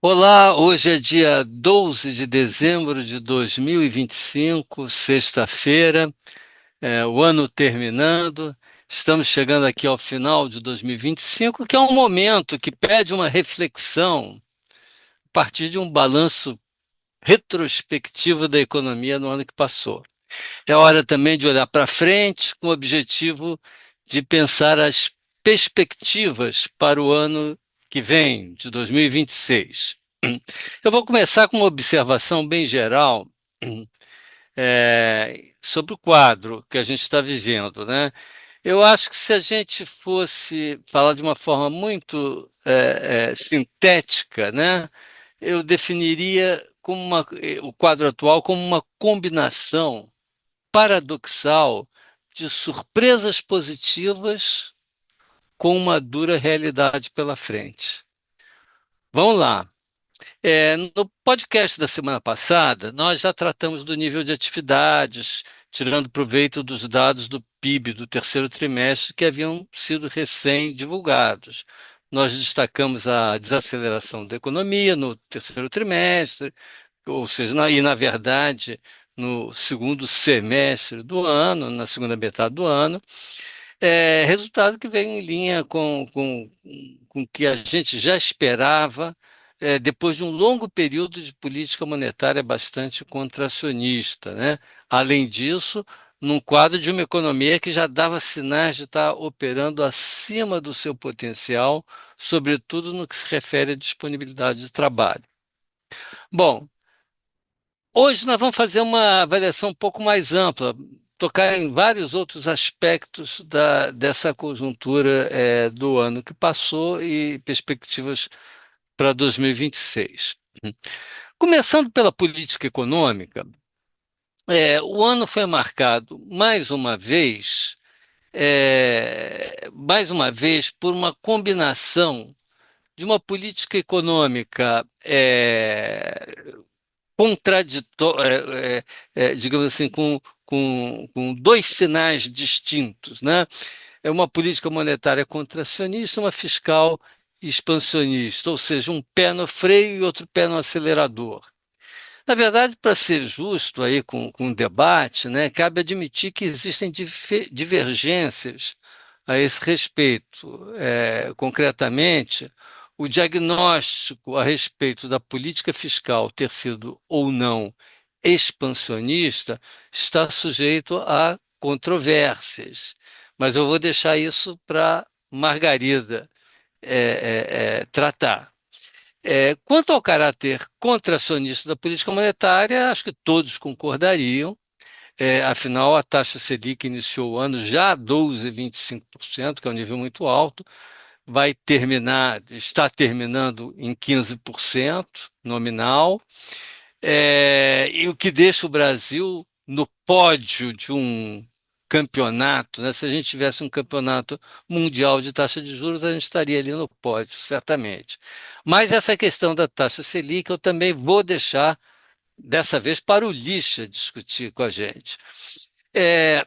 Olá, hoje é dia 12 de dezembro de 2025, sexta-feira, o ano terminando. Estamos chegando aqui ao final de 2025, que é um momento que pede uma reflexão a partir de um balanço retrospectivo da economia no ano que passou. É hora também de olhar para frente com o objetivo de pensar as perspectivas para o ano que vem, de 2026. Eu vou começar com uma observação bem geral sobre o quadro que a gente está vivendo, né? Eu acho que se a gente fosse falar de uma forma muito sintética, né, eu definiria o quadro atual como uma combinação paradoxal de surpresas positivas com uma dura realidade pela frente. Vamos lá. No podcast da semana passada, nós já tratamos do nível de atividades, tirando proveito dos dados do PIB do terceiro trimestre que haviam sido recém-divulgados. Nós destacamos a desaceleração da economia no terceiro trimestre, ou seja, na verdade, no segundo semestre do ano, na segunda metade do ano, resultado que vem em linha com o que a gente já esperava, depois de um longo período de política monetária bastante contracionista, né? Além disso, num quadro de uma economia que já dava sinais de estar operando acima do seu potencial, sobretudo no que se refere à disponibilidade de trabalho. Bom, hoje nós vamos fazer uma avaliação um pouco mais ampla, tocar em vários outros aspectos dessa conjuntura do ano que passou e perspectivas para 2026. Começando pela política econômica, o ano foi marcado mais uma vez por uma combinação de uma política econômica contraditória, digamos assim, com dois sinais distintos, né? É uma política monetária contracionista, uma fiscal expansionista, ou seja, um pé no freio e outro pé no acelerador. Na verdade, para ser justo aí com o debate, né, cabe admitir que existem divergências a esse respeito. Concretamente, o diagnóstico a respeito da política fiscal ter sido ou não expansionista está sujeito a controvérsias. Mas eu vou deixar isso para Margarida tratar. Quanto ao caráter contracionista da política monetária, acho que todos concordariam. Afinal, a taxa Selic iniciou o ano já a 12,25%, que é um nível muito alto, vai terminar, está terminando em 15% nominal, e o que deixa o Brasil no pódio de um campeonato, né? Se a gente tivesse um campeonato mundial de taxa de juros, a gente estaria ali no pódio, certamente. Mas essa questão da taxa Selic eu também vou deixar, dessa vez, para o Lixa discutir com a gente. É,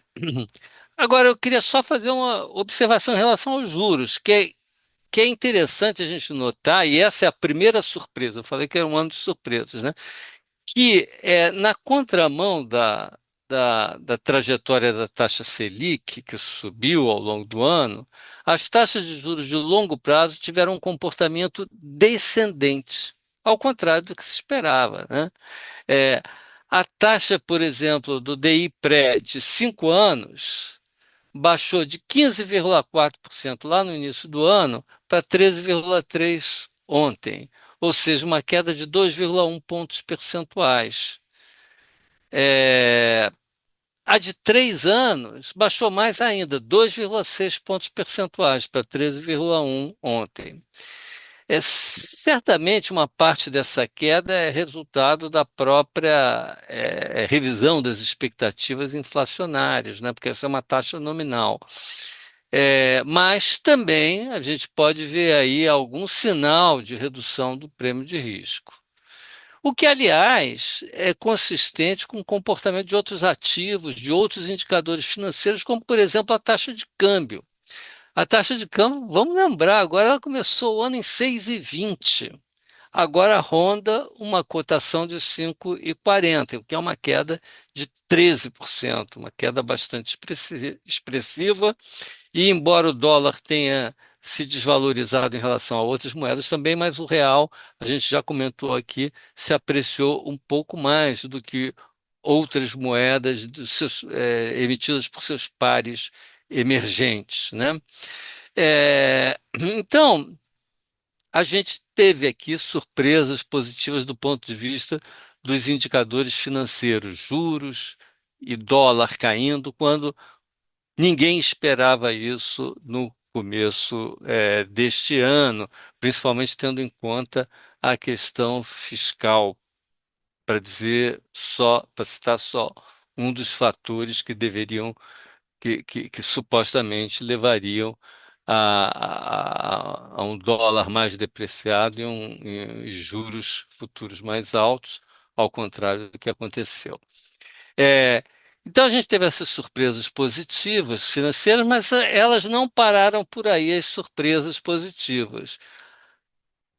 Agora, eu queria só fazer uma observação em relação aos juros, que é interessante a gente notar, e essa é a primeira surpresa, eu falei que era um ano de surpresas, né? Que na contramão da trajetória da taxa Selic, que subiu ao longo do ano, as taxas de juros de longo prazo tiveram um comportamento descendente, ao contrário do que se esperava, né? É, a taxa, por exemplo, do DI-pré de 5 anos baixou de 15,4% lá no início do ano para 13,3% ontem, ou seja, uma queda de 2,1 pontos percentuais. É, A de 3 anos baixou mais ainda, 2,6 pontos percentuais para 13,1 ontem. Certamente uma parte dessa queda é resultado da própria revisão das expectativas inflacionárias, né? Porque essa é uma taxa nominal. Mas também a gente pode ver aí algum sinal de redução do prêmio de risco. O que, aliás, é consistente com o comportamento de outros ativos, de outros indicadores financeiros, como, por exemplo, a taxa de câmbio. A taxa de câmbio, vamos lembrar, agora ela começou o ano em 6,20. agora ronda uma cotação de 5,40, o que é uma queda de 13%, uma queda bastante expressiva. E embora o dólar tenha se desvalorizado em relação a outras moedas também, mas o real, a gente já comentou aqui, se apreciou um pouco mais do que outras moedas emitidas por seus pares emergentes, né? Então, a gente teve aqui surpresas positivas do ponto de vista dos indicadores financeiros, juros e dólar caindo, quando ninguém esperava isso no começo, deste ano, principalmente tendo em conta a questão fiscal, para citar só um dos fatores que deveriam, que supostamente levariam a um dólar mais depreciado e juros futuros mais altos, ao contrário do que aconteceu. É, então a gente teve essas surpresas positivas financeiras, mas elas não pararam por aí, as surpresas positivas.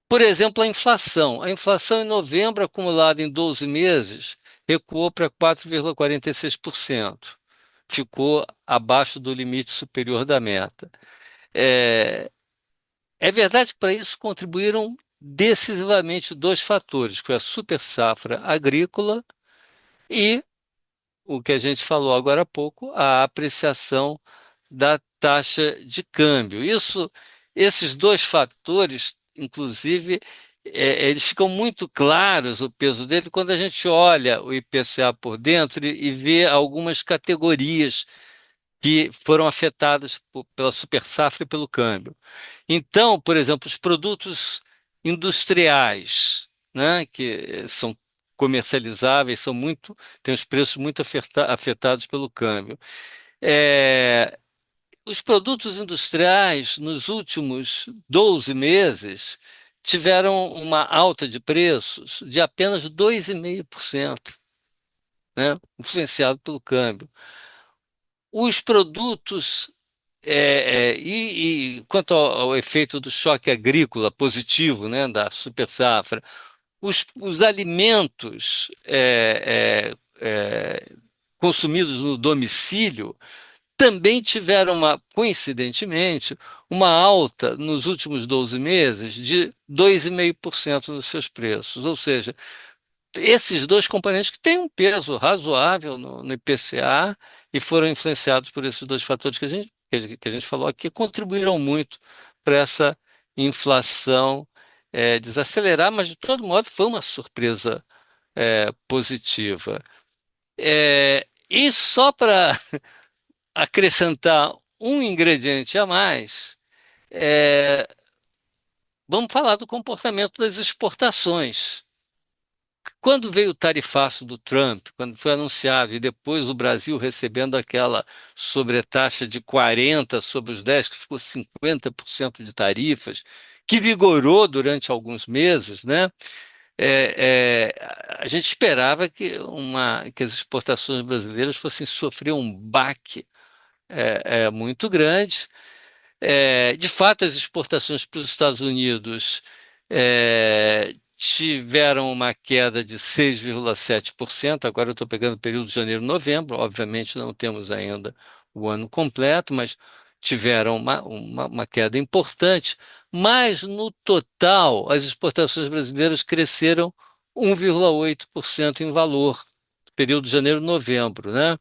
Por exemplo, a inflação. A inflação em novembro, acumulada em 12 meses, recuou para 4,46%. Ficou abaixo do limite superior da meta. É, é verdade que para isso contribuíram decisivamente dois fatores, que foi a super safra agrícola e o que a gente falou agora há pouco, a apreciação da taxa de câmbio. Esses dois fatores, inclusive, eles ficam muito claros o peso dele quando a gente olha o IPCA por dentro e vê algumas categorias que foram afetadas pela super safra e pelo câmbio. Então, por exemplo, os produtos industriais, né, que são comercializáveis, têm os preços muito afetados pelo câmbio. É, os produtos industriais, nos últimos 12 meses, tiveram uma alta de preços de apenas 2,5%, né, influenciado pelo câmbio. Os produtos quanto ao efeito do choque agrícola positivo, né, da super safra, os alimentos consumidos no domicílio também tiveram coincidentemente, uma alta nos últimos 12 meses de 2,5% nos seus preços. Ou seja, esses dois componentes que têm um peso razoável no IPCA e foram influenciados por esses dois fatores que a gente falou aqui, contribuíram muito para essa inflação desacelerar, mas de todo modo foi uma surpresa positiva. E só para acrescentar um ingrediente a mais, é, vamos falar do comportamento das exportações. Quando veio o tarifaço do Trump, quando foi anunciado, e depois o Brasil recebendo aquela sobretaxa de 40 sobre os 10, que ficou 50% de tarifas, que vigorou durante alguns meses, né? A gente esperava que as exportações brasileiras fossem sofrer um baque muito grande. De fato, as exportações para os Estados Unidos tiveram uma queda de 6,7%. Agora eu estou pegando o período de janeiro e novembro, obviamente não temos ainda o ano completo, mas tiveram uma queda importante. Mas, no total, as exportações brasileiras cresceram 1,8% em valor, no período de janeiro e novembro, né?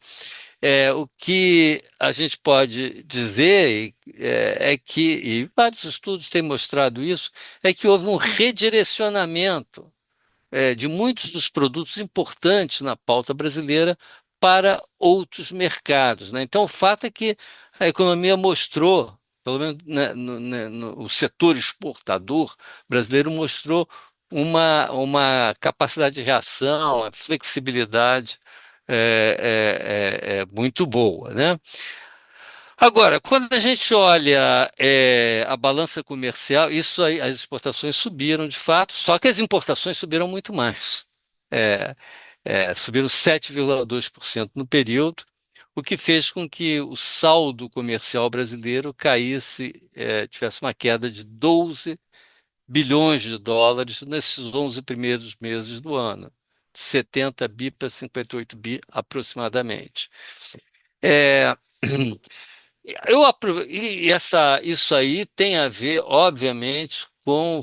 O que a gente pode dizer é que, e vários estudos têm mostrado isso, é que houve um redirecionamento de muitos dos produtos importantes na pauta brasileira para outros mercados, né? Então, o fato é que a economia mostrou, pelo menos né, o setor exportador brasileiro mostrou uma capacidade de reação, uma flexibilidade muito boa, né? Agora, quando a gente olha a balança comercial, isso aí, as exportações subiram de fato, só que as importações subiram muito mais. É, Subiram 7,2% no período, o que fez com que o saldo comercial brasileiro tivesse uma queda de bilhões de dólares nesses 11 primeiros meses do ano, 70 bi para 58 bi aproximadamente. É, isso aí tem a ver, obviamente, com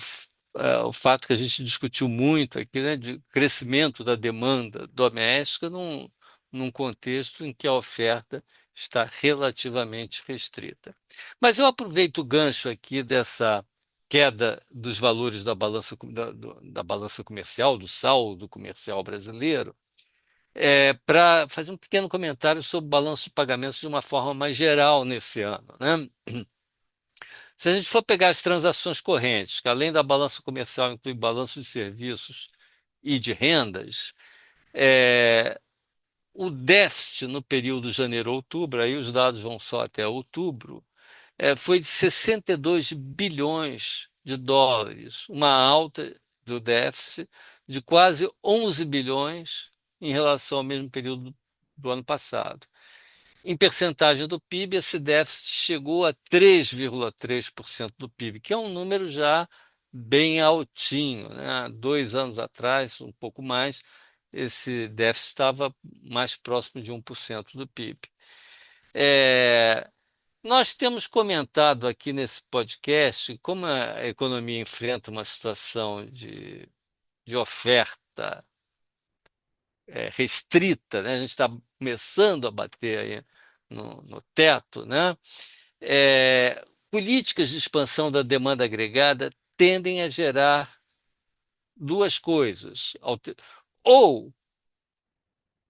o fato que a gente discutiu muito aqui, né, de crescimento da demanda doméstica num contexto em que a oferta está relativamente restrita. Mas eu aproveito o gancho aqui dessa queda dos valores da balança, da balança comercial, do saldo comercial brasileiro, para fazer um pequeno comentário sobre o balanço de pagamentos de uma forma mais geral nesse ano, né? Se a gente for pegar as transações correntes, que além da balança comercial inclui balanço de serviços e de rendas, é, o déficit no período janeiro-outubro, aí os dados vão só até outubro, foi de 62 bilhões de dólares, uma alta do déficit de quase 11 bilhões em relação ao mesmo período do ano passado. Em percentagem do PIB, esse déficit chegou a 3,3% do PIB, que é um número já bem altinho, né? Há 2 anos atrás, um pouco mais, esse déficit estava mais próximo de 1% do PIB. É, nós temos comentado aqui nesse podcast como a economia enfrenta uma situação de oferta restrita, né? A gente está começando a bater aí no teto, né? Políticas de expansão da demanda agregada tendem a gerar duas coisas: ou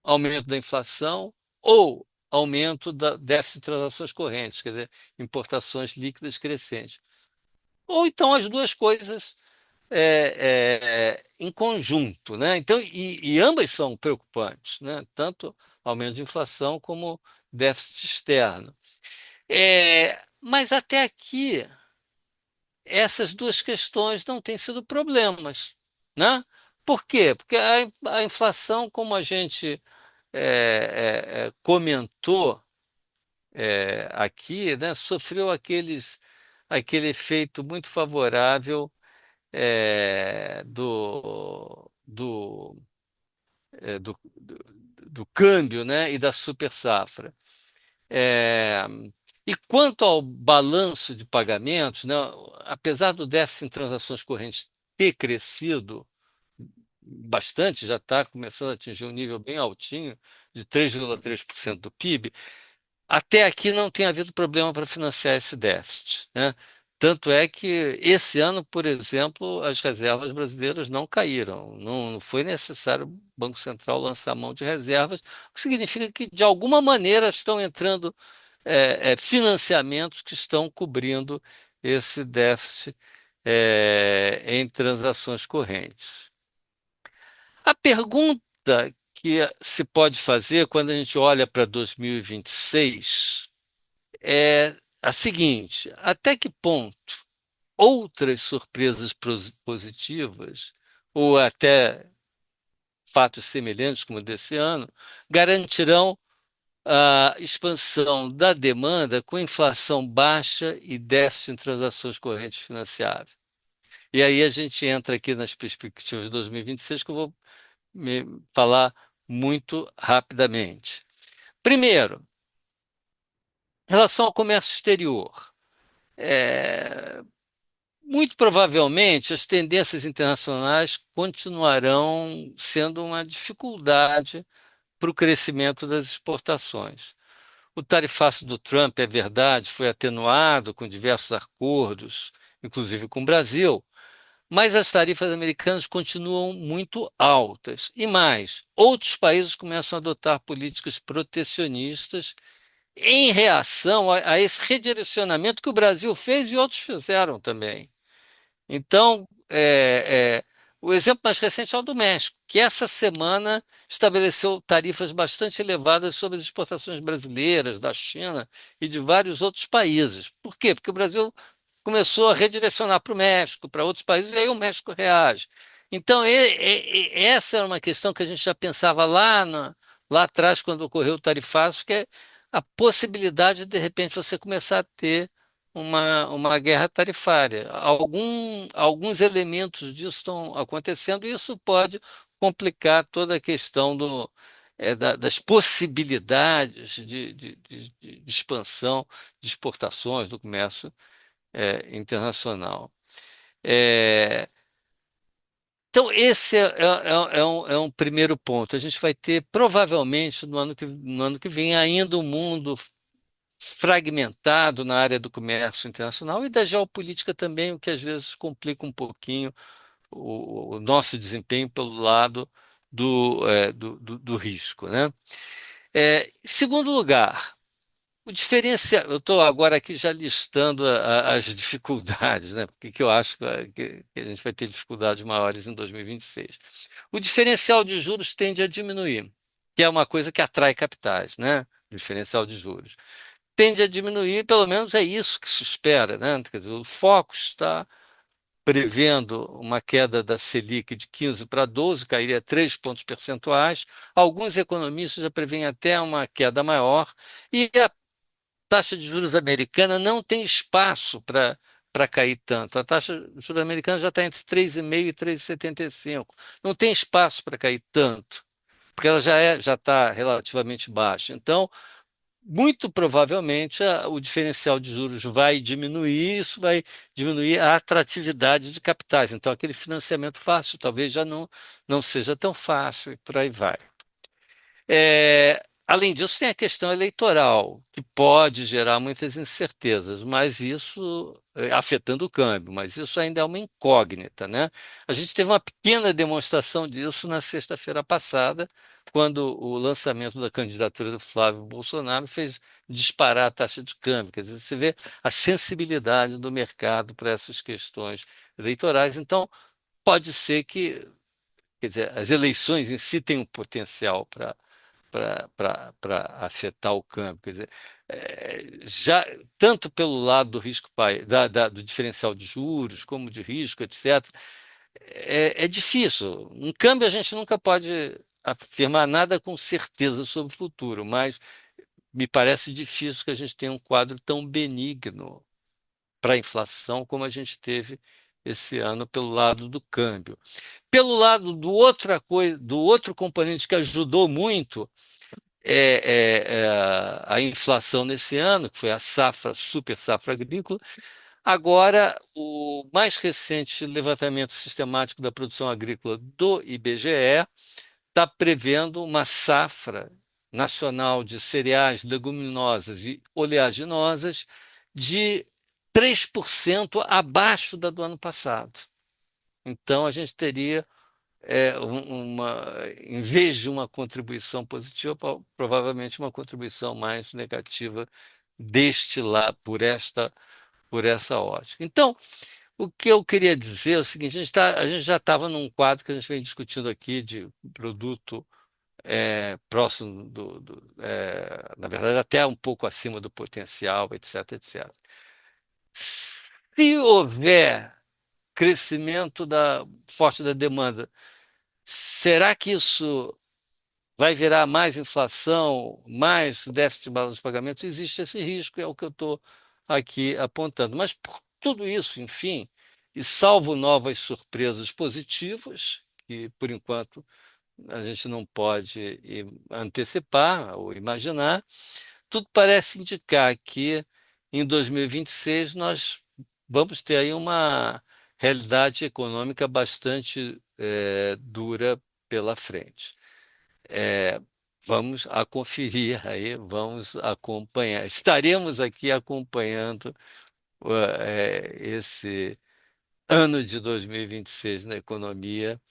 aumento da inflação, ou aumento da déficit de transações correntes, quer dizer, importações líquidas crescentes. Ou então as duas coisas em conjunto, né? Então, e ambas são preocupantes, né? Tanto aumento de inflação como déficit externo. Mas até aqui, essas duas questões não têm sido problemas, né? Por quê? Porque a inflação, como a gente comentou aqui, né, sofreu aquele efeito muito favorável do câmbio, né, e da super safra. É, e quanto ao balanço de pagamentos, né, apesar do déficit em transações correntes ter crescido bastante, já está começando a atingir um nível bem altinho, de 3,3% do PIB, até aqui não tem havido problema para financiar esse déficit, né? Tanto é que esse ano, por exemplo, as reservas brasileiras não caíram. Não foi necessário o Banco Central lançar mão de reservas, o que significa que, de alguma maneira, estão entrando financiamentos que estão cobrindo esse déficit em transações correntes. A pergunta que se pode fazer quando a gente olha para 2026 é a seguinte: até que ponto outras surpresas positivas, ou até fatos semelhantes como o desse ano, garantirão a expansão da demanda com inflação baixa e déficit em transações correntes financiáveis? E aí a gente entra aqui nas perspectivas de 2026, que eu vou me falar muito rapidamente. Primeiro, em relação ao comércio exterior. É, Muito provavelmente as tendências internacionais continuarão sendo uma dificuldade para o crescimento das exportações. O tarifaço do Trump, é verdade, foi atenuado com diversos acordos, inclusive com o Brasil, mas as tarifas americanas continuam muito altas. E mais, outros países começam a adotar políticas protecionistas em reação a esse redirecionamento que o Brasil fez e outros fizeram também. Então, o exemplo mais recente é o do México, que essa semana estabeleceu tarifas bastante elevadas sobre as exportações brasileiras, da China e de vários outros países. Por quê? Porque o Brasil começou a redirecionar para o México, para outros países, e aí o México reage. Então, essa era uma questão que a gente já pensava lá atrás, quando ocorreu o tarifaço, que é a possibilidade de repente, você começar a ter uma guerra tarifária. Alguns elementos disso estão acontecendo, e isso pode complicar toda a questão das possibilidades de expansão de exportações do comércio internacional. É, então, esse é um primeiro ponto. A gente vai ter, provavelmente, no ano que vem, ainda um mundo fragmentado na área do comércio internacional e da geopolítica também, o que às vezes complica um pouquinho o nosso desempenho pelo lado do risco, né? Segundo lugar, o diferencial. Eu estou agora aqui já listando as dificuldades, né? Porque que eu acho que a gente vai ter dificuldades maiores em 2026. O diferencial de juros tende a diminuir, que é uma coisa que atrai capitais, né? O diferencial de juros tende a diminuir, pelo menos é isso que se espera, né? Quer dizer, o Focus está prevendo uma queda da Selic de 15 para 12, cairia 3 pontos percentuais. Alguns economistas já prevêem até uma queda maior, e a taxa de juros americana não tem espaço para cair tanto. A taxa de juros americana já está entre 3,5 e 3,75. Não tem espaço para cair tanto, porque ela já está relativamente baixa. Então, muito provavelmente o diferencial de juros vai diminuir, isso vai diminuir a atratividade de capitais. Então, aquele financiamento fácil talvez já não seja tão fácil e por aí vai. Além disso, tem a questão eleitoral, que pode gerar muitas incertezas, mas isso afetando o câmbio, mas isso ainda é uma incógnita, né? A gente teve uma pequena demonstração disso na sexta-feira passada, quando o lançamento da candidatura do Flávio Bolsonaro fez disparar a taxa de câmbio. Quer dizer, você vê a sensibilidade do mercado para essas questões eleitorais. Então, pode ser que, quer dizer, as eleições em si têm um potencial para afetar o câmbio. Quer dizer, já tanto pelo lado do risco do diferencial de juros, como de risco, etc., é difícil. Um câmbio a gente nunca pode afirmar nada com certeza sobre o futuro, mas me parece difícil que a gente tenha um quadro tão benigno para a inflação como a gente teve esse ano pelo lado do câmbio. Pelo lado do outro componente que ajudou muito a inflação nesse ano, que foi a super safra agrícola. Agora, o mais recente levantamento sistemático da produção agrícola do IBGE está prevendo uma safra nacional de cereais, leguminosas e oleaginosas de 3% abaixo da do ano passado. Então, a gente teria em vez de uma contribuição positiva, provavelmente uma contribuição mais negativa deste lá, por essa ótica. Então, o que eu queria dizer é o seguinte: a gente já estava num quadro que a gente vem discutindo aqui de produto próximo na verdade, até um pouco acima do potencial, etc, etc. Se houver crescimento forte da demanda, será que isso vai virar mais inflação, mais déficit de balanço de pagamentos? Existe esse risco, é o que eu estou aqui apontando. Mas por tudo isso, enfim, e salvo novas surpresas positivas, que por enquanto a gente não pode antecipar ou imaginar, tudo parece indicar que em 2026 nós vamos ter aí uma realidade econômica bastante dura pela frente. É, Vamos a conferir aí, vamos acompanhar. Estaremos aqui acompanhando esse ano de 2026 na economia,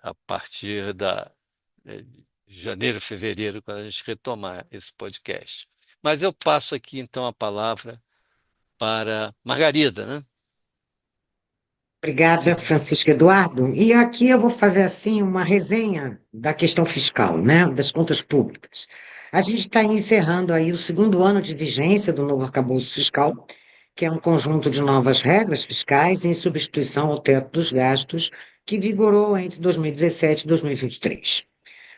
a partir de janeiro, fevereiro, quando a gente retomar esse podcast. Mas eu passo aqui então a palavra para Margarida, né? Obrigada, Francisco Eduardo. E aqui eu vou fazer assim uma resenha da questão fiscal, né, das contas públicas. A gente está encerrando aí o segundo ano de vigência do novo arcabouço fiscal, que é um conjunto de novas regras fiscais em substituição ao teto dos gastos que vigorou entre 2017 e 2023.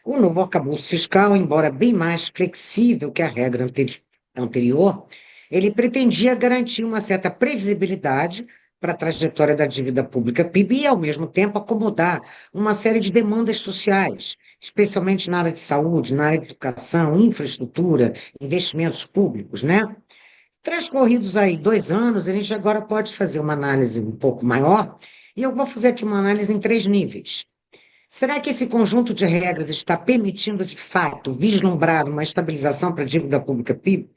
O novo arcabouço fiscal, embora bem mais flexível que a regra anterior, ele pretendia garantir uma certa previsibilidade para a trajetória da dívida pública PIB e, ao mesmo tempo, acomodar uma série de demandas sociais, especialmente na área de saúde, na área de educação, infraestrutura, investimentos públicos, né? Transcorridos aí 2 anos, a gente agora pode fazer uma análise um pouco maior, e eu vou fazer aqui uma análise em 3 níveis. Será que esse conjunto de regras está permitindo, de fato, vislumbrar uma estabilização para a dívida pública PIB?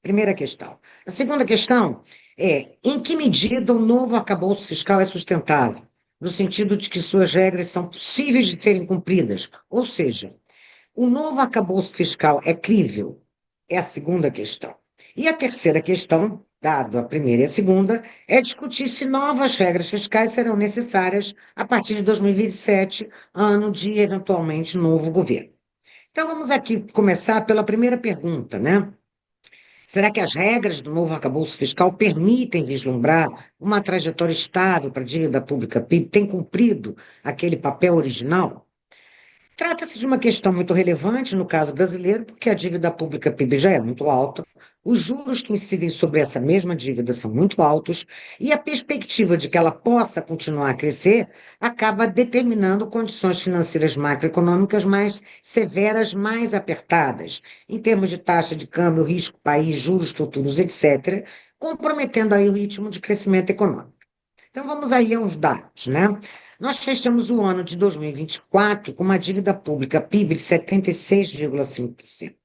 Primeira questão. A segunda questão é, em que medida o novo arcabouço fiscal é sustentável? No sentido de que suas regras são possíveis de serem cumpridas. Ou seja, o novo arcabouço fiscal é crível? É a segunda questão. E a terceira questão, dado a primeira e a segunda, é discutir se novas regras fiscais serão necessárias a partir de 2027, ano de, eventualmente, novo governo. Então, vamos aqui começar pela primeira pergunta, né? Será que as regras do novo arcabouço fiscal permitem vislumbrar uma trajetória estável para a dívida pública PIB? Tem cumprido aquele papel original? Trata-se de uma questão muito relevante no caso brasileiro, porque a dívida pública PIB já é muito alta, os juros que incidem sobre essa mesma dívida são muito altos, e a perspectiva de que ela possa continuar a crescer acaba determinando condições financeiras macroeconômicas mais severas, mais apertadas, em termos de taxa de câmbio, risco país, juros futuros, etc., comprometendo aí o ritmo de crescimento econômico. Então, vamos aí a uns dados, né? Nós fechamos o ano de 2024 com uma dívida pública PIB de 76,5%.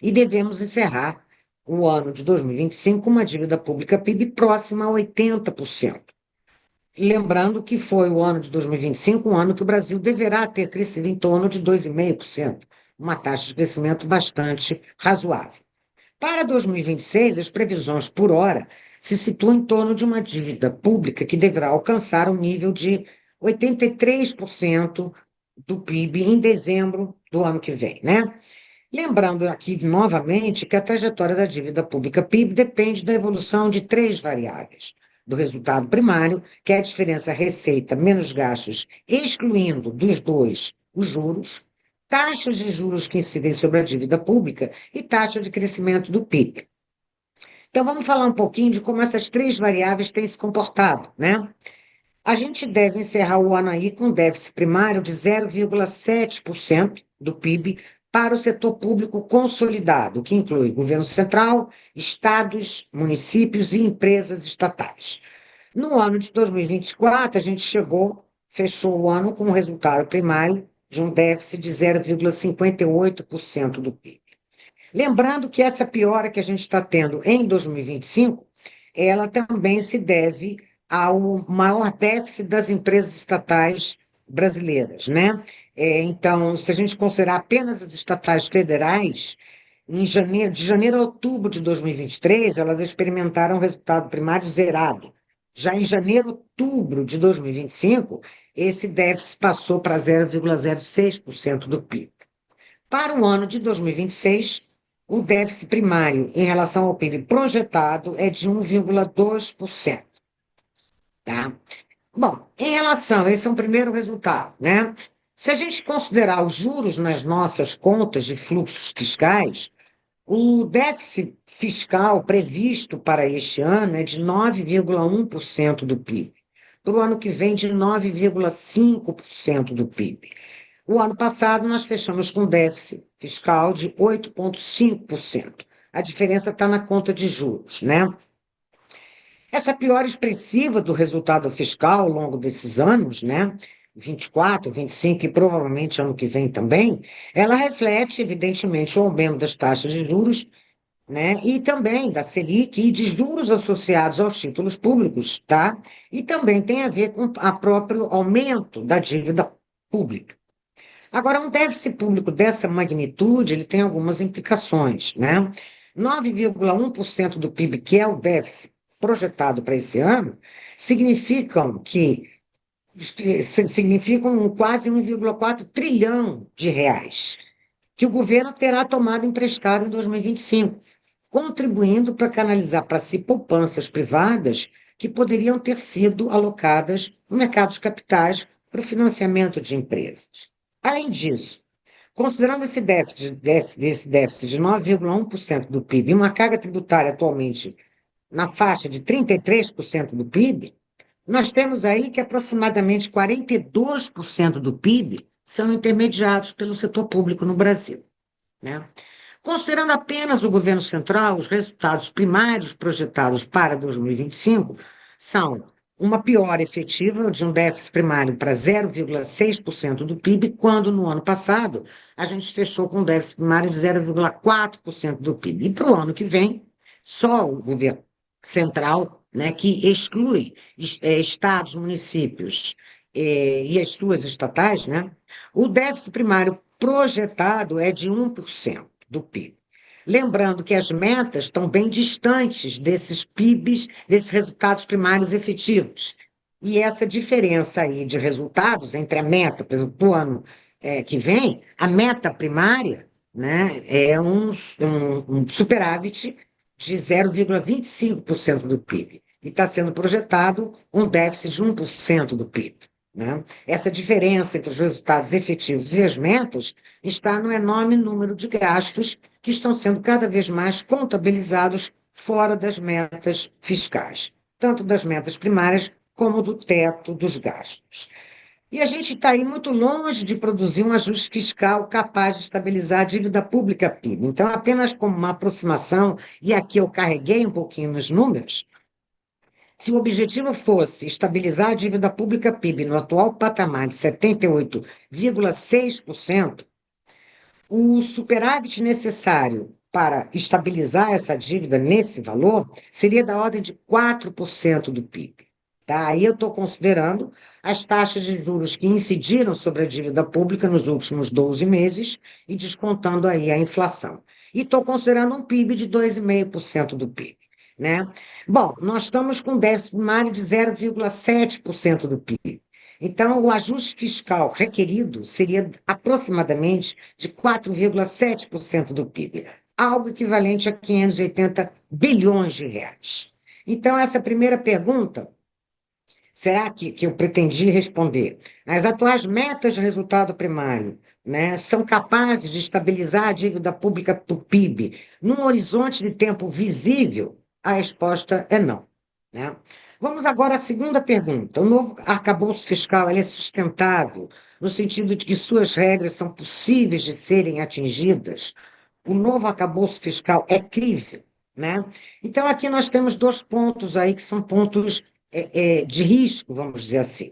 E devemos encerrar o ano de 2025 com uma dívida pública PIB próxima a 80%. Lembrando que foi o ano de 2025, um ano que o Brasil deverá ter crescido em torno de 2,5%, uma taxa de crescimento bastante razoável. Para 2026, as previsões por hora se situam em torno de uma dívida pública que deverá alcançar um nível de 83% do PIB em dezembro do ano que vem, né? Lembrando aqui novamente que a trajetória da dívida pública PIB depende da evolução de 3 variáveis. Do resultado primário, que é a diferença receita menos gastos, excluindo dos dois os juros, taxas de juros que incidem sobre a dívida pública e taxa de crescimento do PIB. Então, vamos falar um pouquinho de como essas 3 variáveis têm se comportado, né? A gente deve encerrar o ano aí com déficit primário de 0,7% do PIB para o setor público consolidado, que inclui governo central, estados, municípios e empresas estatais. No ano de 2024, a gente fechou o ano com um resultado primário de um déficit de 0,58% do PIB. Lembrando que essa piora que a gente está tendo em 2025, ela também se deve ao maior déficit das empresas estatais brasileiras, né? Então, se a gente considerar apenas as estatais federais, de janeiro a outubro de 2023, elas experimentaram um resultado primário zerado. Já em janeiro a outubro de 2025, esse déficit passou para 0,06% do PIB. Para o ano de 2026, o déficit primário em relação ao PIB projetado é de 1,2%. Tá? Bom, em relação, esse é um primeiro resultado, né? Se a gente considerar os juros nas nossas contas de fluxos fiscais, o déficit fiscal previsto para este ano é de 9,1% do PIB. Para o ano que vem, de 9,5% do PIB. O ano passado, nós fechamos com déficit fiscal de 8,5%. A diferença está na conta de juros, né? Essa piora expressiva do resultado fiscal ao longo desses anos, né? 24, 25 e provavelmente ano que vem também, ela reflete, evidentemente, o aumento das taxas de juros, né? E também da Selic e de juros associados aos títulos públicos, tá? E também tem a ver com o próprio aumento da dívida pública. Agora, um déficit público dessa magnitude, ele tem algumas implicações, né? 9,1% do PIB, que é o déficit projetado para esse ano, significam quase 1,4 trilhão de reais, que o governo terá tomado emprestado em 2025, contribuindo para canalizar para si poupanças privadas que poderiam ter sido alocadas no mercado de capitais para o financiamento de empresas. Além disso, Considerando esse déficit de 9,1% do PIB e uma carga tributária atualmente na faixa de 33% do PIB, nós temos aí que aproximadamente 42% do PIB são intermediados pelo setor público no Brasil, né? Considerando apenas o governo central, os resultados primários projetados para 2025 são uma piora efetiva de um déficit primário para 0,6% do PIB, quando no ano passado a gente fechou com um déficit primário de 0,4% do PIB. E para o ano que vem, só o governo central, né, que exclui estados, municípios e as suas estatais, né, o déficit primário projetado é de 1% do PIB. Lembrando que as metas estão bem distantes desses PIBs, desses resultados primários efetivos. E essa diferença aí de resultados entre a meta, por exemplo, do ano que vem, a meta primária, né, é um superávit de 0,25% do PIB. E está sendo projetado um déficit de 1% do PIB. Né? Essa diferença entre os resultados efetivos e as metas está no enorme número de gastos que estão sendo cada vez mais contabilizados fora das metas fiscais, tanto das metas primárias como do teto dos gastos. E a gente está aí muito longe de produzir um ajuste fiscal capaz de estabilizar a dívida pública PIB. Então, apenas como uma aproximação, e aqui eu carreguei um pouquinho nos números, se o objetivo fosse estabilizar a dívida pública PIB no atual patamar de 78,6%, o superávit necessário para estabilizar essa dívida nesse valor seria da ordem de 4% do PIB. Tá? Aí eu estou considerando as taxas de juros que incidiram sobre a dívida pública nos últimos 12 meses e descontando aí a inflação. E estou considerando um PIB de 2,5% do PIB. Né? Bom, nós estamos com um déficit primário de 0,7% do PIB. Então, o ajuste fiscal requerido seria aproximadamente de 4,7% do PIB, algo equivalente a 580 bilhões de reais. Então, essa primeira pergunta, será que eu pretendi responder? As atuais metas de resultado primário, né, são capazes de estabilizar a dívida pública para o PIB num horizonte de tempo visível? A resposta é não. Né? Vamos agora à segunda pergunta. O novo arcabouço fiscal ele é sustentável, no sentido de que suas regras são possíveis de serem atingidas? O novo arcabouço fiscal é crível? Né? Então, aqui nós temos dois pontos aí que são pontos de risco, vamos dizer assim.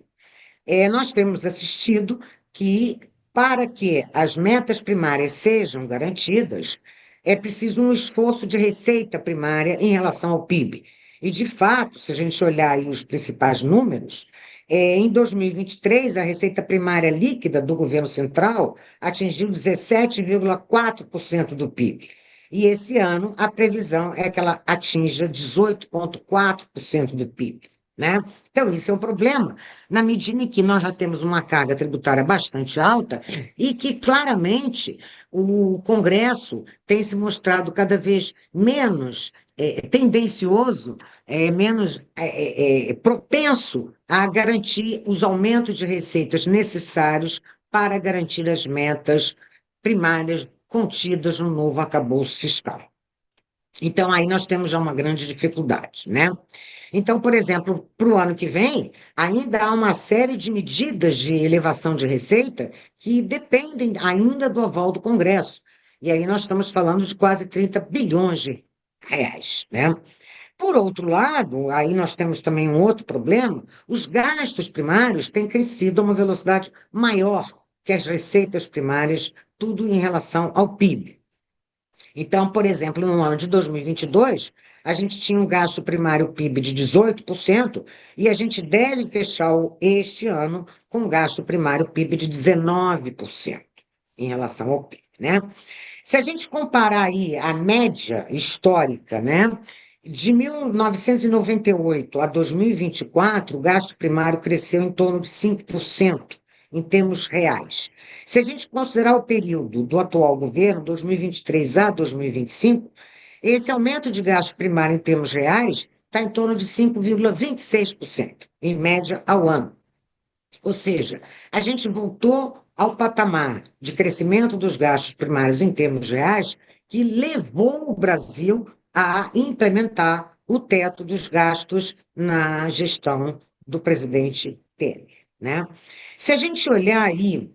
Nós temos assistido que, para que as metas primárias sejam garantidas, é preciso um esforço de receita primária em relação ao PIB. E, de fato, se a gente olhar aí os principais números, em 2023, a receita primária líquida do governo central atingiu 17,4% do PIB. E esse ano, a previsão é que ela atinja 18,4% do PIB. Né? Então, isso é um problema, na medida em que nós já temos uma carga tributária bastante alta e que, claramente, o Congresso tem se mostrado cada vez menos tendencioso, menos propenso a garantir os aumentos de receitas necessários para garantir as metas primárias contidas no novo arcabouço fiscal. Então, aí nós temos já uma grande dificuldade, né? Então, por exemplo, para o ano que vem, ainda há uma série de medidas de elevação de receita que dependem ainda do aval do Congresso. E aí nós estamos falando de quase 30 bilhões de reais, né? Por outro lado, aí nós temos também um outro problema, os gastos primários têm crescido a uma velocidade maior que as receitas primárias, tudo em relação ao PIB. Então, por exemplo, no ano de 2022, a gente tinha um gasto primário PIB de 18% e a gente deve fechar este ano com um gasto primário PIB de 19% em relação ao PIB, né? Se a gente comparar aí a média histórica, né, de 1998 a 2024, o gasto primário cresceu em torno de 5% em termos reais. Se a gente considerar o período do atual governo, 2023 a 2025, esse aumento de gasto primário em termos reais está em torno de 5,26%, em média, ao ano. Ou seja, a gente voltou ao patamar de crescimento dos gastos primários em termos reais, que levou o Brasil a implementar o teto dos gastos na gestão do presidente Temer, né? Se a gente olhar aí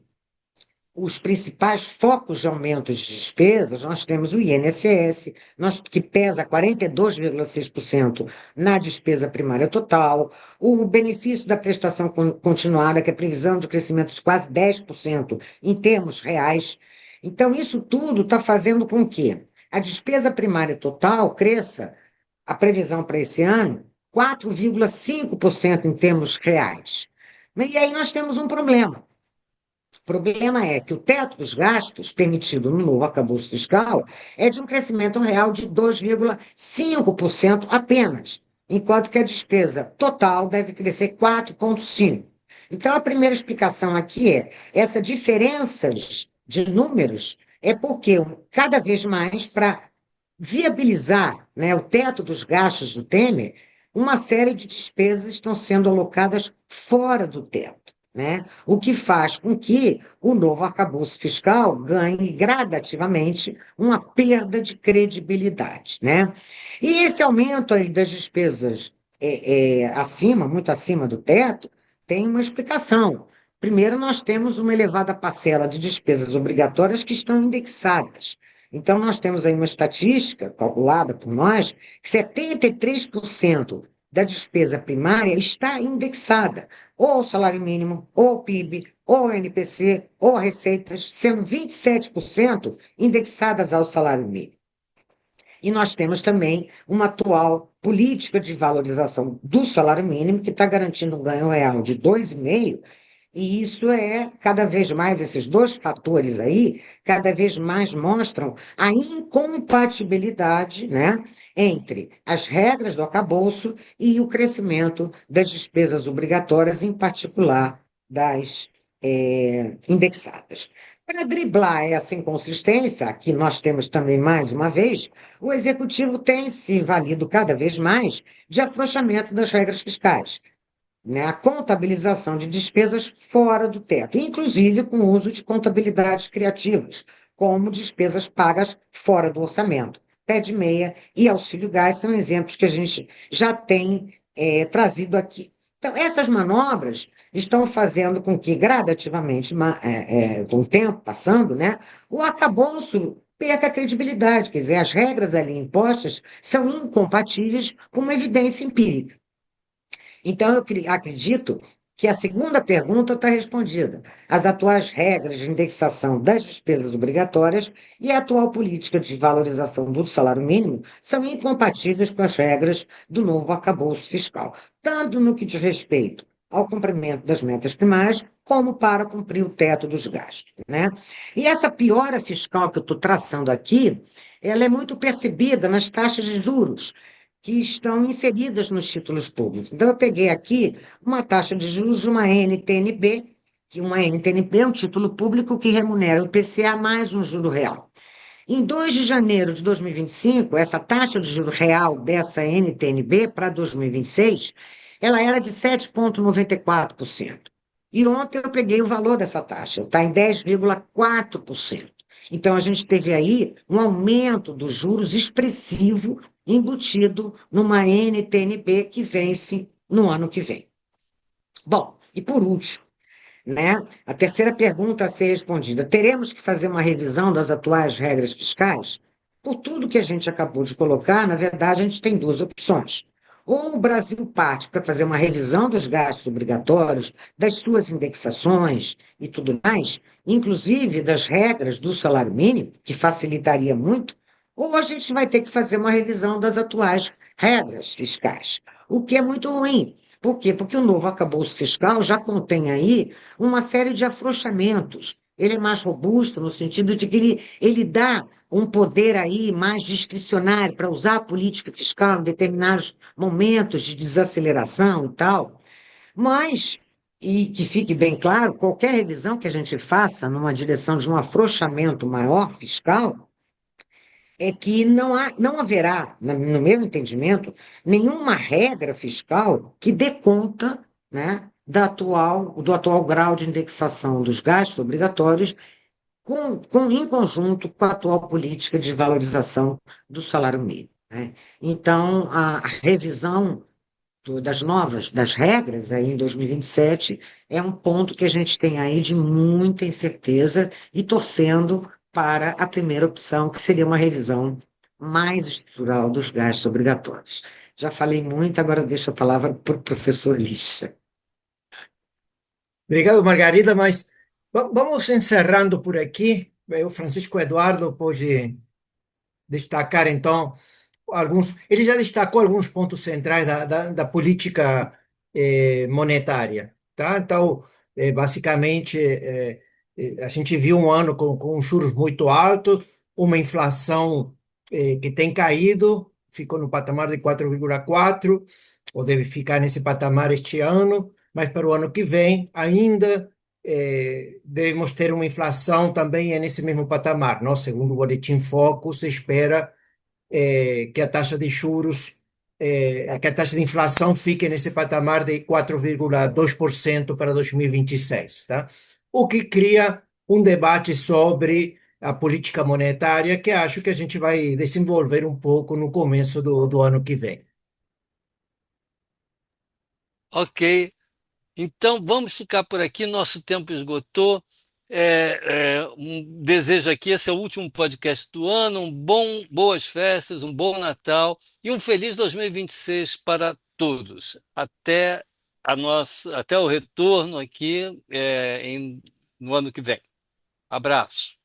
os principais focos de aumentos de despesas, nós temos o INSS, que pesa 42,6% na despesa primária total, o benefício da prestação continuada, que é previsão de crescimento de quase 10% em termos reais. Então, isso tudo está fazendo com que a despesa primária total cresça, a previsão para esse ano, 4,5% em termos reais. E aí nós temos um problema. O problema é que o teto dos gastos, permitido no novo arcabouço fiscal, é de um crescimento real de 2,5% apenas, enquanto que a despesa total deve crescer 4,5%. Então, a primeira explicação aqui é essa diferença de números é porque cada vez mais, para viabilizar, né, o teto dos gastos do Temer, uma série de despesas estão sendo alocadas fora do teto, né? O que faz com que o novo arcabouço fiscal ganhe gradativamente uma perda de credibilidade, né? E esse aumento aí das despesas muito acima do teto, tem uma explicação. Primeiro, nós temos uma elevada parcela de despesas obrigatórias que estão indexadas. Então, nós temos aí uma estatística calculada por nós, que 73% da despesa primária está indexada, ou ao salário mínimo, ou ao PIB, ou ao NPC, ou a receitas, sendo 27% indexadas ao salário mínimo. E nós temos também uma atual política de valorização do salário mínimo, que está garantindo um ganho real de 2,5%, e isso cada vez mais, esses dois fatores aí, cada vez mais mostram a incompatibilidade, né, entre as regras do arcabouço e o crescimento das despesas obrigatórias, em particular das indexadas. Para driblar essa inconsistência, que nós temos também mais uma vez, o Executivo tem se valido cada vez mais de afrouxamento das regras fiscais, né, a contabilização de despesas fora do teto, inclusive com o uso de contabilidades criativas, como despesas pagas fora do orçamento. Pé de meia e auxílio gás são exemplos que a gente já tem trazido aqui. Então, essas manobras estão fazendo com que, gradativamente, com o tempo passando, né, o arcabouço perca a credibilidade, quer dizer, as regras ali impostas são incompatíveis com uma evidência empírica. Então, eu acredito que a segunda pergunta está respondida. As atuais regras de indexação das despesas obrigatórias e a atual política de valorização do salário mínimo são incompatíveis com as regras do novo arcabouço fiscal, tanto no que diz respeito ao cumprimento das metas primárias, como para cumprir o teto dos gastos, né? E essa piora fiscal que eu estou traçando aqui, ela é muito percebida nas taxas de juros, que estão inseridas nos títulos públicos. Então, eu peguei aqui uma taxa de juros de uma NTNB, que uma NTNB é um título público que remunera o IPCA mais um juro real. Em 2 de janeiro de 2025, essa taxa de juro real dessa NTNB para 2026, ela era de 7,94%. E ontem eu peguei o valor dessa taxa, está em 10,4%. Então, a gente teve aí um aumento dos juros expressivo embutido numa NTNB que vence no ano que vem. Bom, e por último, né, a terceira pergunta a ser respondida: teremos que fazer uma revisão das atuais regras fiscais? Por tudo que a gente acabou de colocar, na verdade, a gente tem duas opções. Ou o Brasil parte para fazer uma revisão dos gastos obrigatórios, das suas indexações e tudo mais, inclusive das regras do salário mínimo, que facilitaria muito, ou a gente vai ter que fazer uma revisão das atuais regras fiscais, o que é muito ruim. Por quê? Porque o novo arcabouço fiscal já contém aí uma série de afrouxamentos. Ele é mais robusto no sentido de que ele dá um poder aí mais discricionário para usar a política fiscal em determinados momentos de desaceleração e tal. Mas, e que fique bem claro, qualquer revisão que a gente faça numa direção de um afrouxamento maior fiscal, é que não haverá, no meu entendimento, nenhuma regra fiscal que dê conta, né, do atual grau de indexação dos gastos obrigatórios, em conjunto com a atual política de valorização do salário mínimo, né? Então, a revisão das regras aí em 2027 é um ponto que a gente tem aí de muita incerteza e torcendo para a primeira opção, que seria uma revisão mais estrutural dos gastos obrigatórios. Já falei muito, agora deixo a palavra para o professor Lixa. Obrigado, Margarida, mas vamos encerrando por aqui. O Francisco Eduardo pode destacar, então, alguns. Ele já destacou alguns pontos centrais da política monetária, tá? Então, basicamente, a gente viu um ano com juros muito altos, uma inflação que tem caído, ficou no patamar de 4,4, ou deve ficar nesse patamar este ano, mas para o ano que vem ainda devemos ter uma inflação também nesse mesmo patamar, não? Segundo o Boletim Focus, se espera que a taxa de juros, que a taxa de inflação fique nesse patamar de 4,2% para 2026, tá? O que cria um debate sobre a política monetária que acho que a gente vai desenvolver um pouco no começo do ano que vem. Ok. Então, vamos ficar por aqui, nosso tempo esgotou. Desejo aqui, esse é o último podcast do ano, boas festas, um bom Natal e um feliz 2026 para todos. Até o retorno aqui, no ano que vem. Abraço.